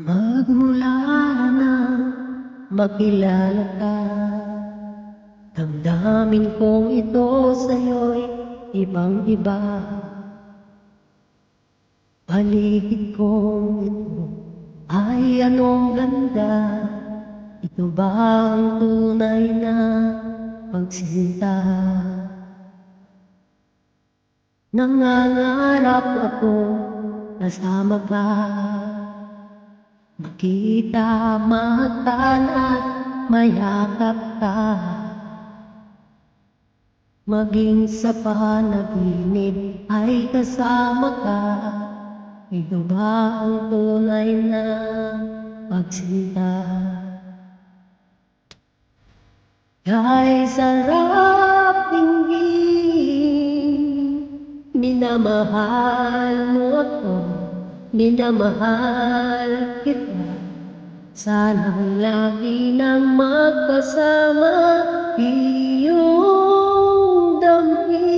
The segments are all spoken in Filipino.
Magmula nang makilala ka, damdamin kong ito sa'yo'y ibang-iba. Paligid kong ito ay anong ganda, ito ba ang tunay na pagsinta? Nangangarap ako kasama ka, makita, mahalal at mayakap ka, maging sa panaginip ay kasama ka. Ito ba ang tunay na pagsinta? Kay sarap tingin, minamahal mo ako, minamahal kita. Sana'y lagi nang magkasama, iyong damhin.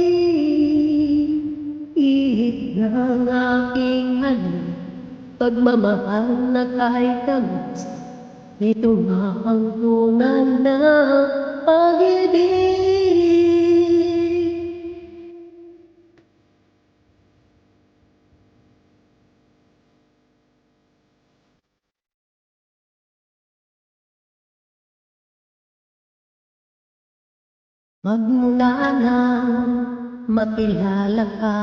Ihip ng aking halik, pagmamahal na kahit tamis. Ito nga ang tunay na pag-ibig. Magmula nang makilala ka,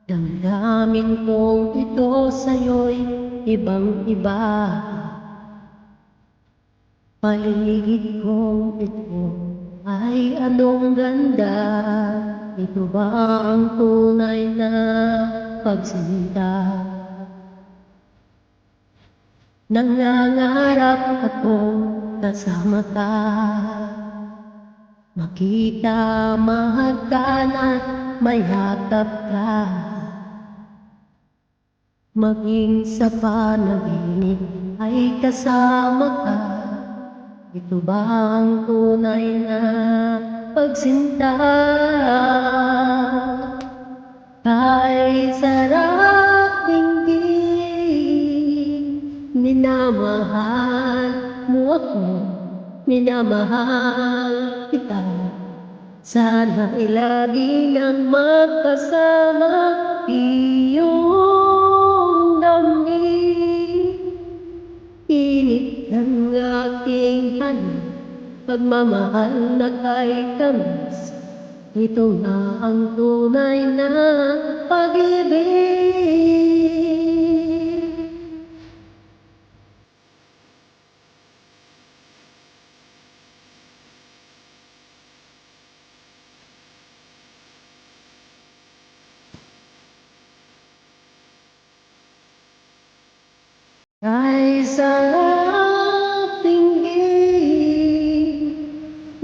damdamin kong ito sa'yo'y ibang-iba. Paligid kong ito ay anong ganda, ito ba ang tunay na pagsinta? Nangangarap akong kasama ka, makita, mahalal at mayakap ka, maging sa panaginip ay kasama ka. Ito ba ang tunay na pagsinta? Kay sarap tingin, minamahal mo ako, minamahal kita. Sana'y lagi nang magkasama, iyong damhin. Init ng aking halik, pagmamahal na kahit tamis. Ito nga ang tunay na pag-ibig. Kay sarap tingin,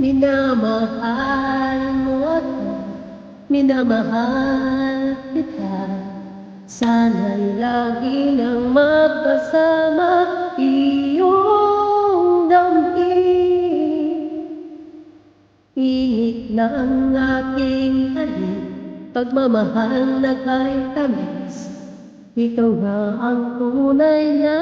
minamahal mo ako, minamahal kita. Sana'y lagi nang magkasama, iyong damhin. Init ng aking halik, pagmamahal na kahit tamis. Ito nga ang tunay na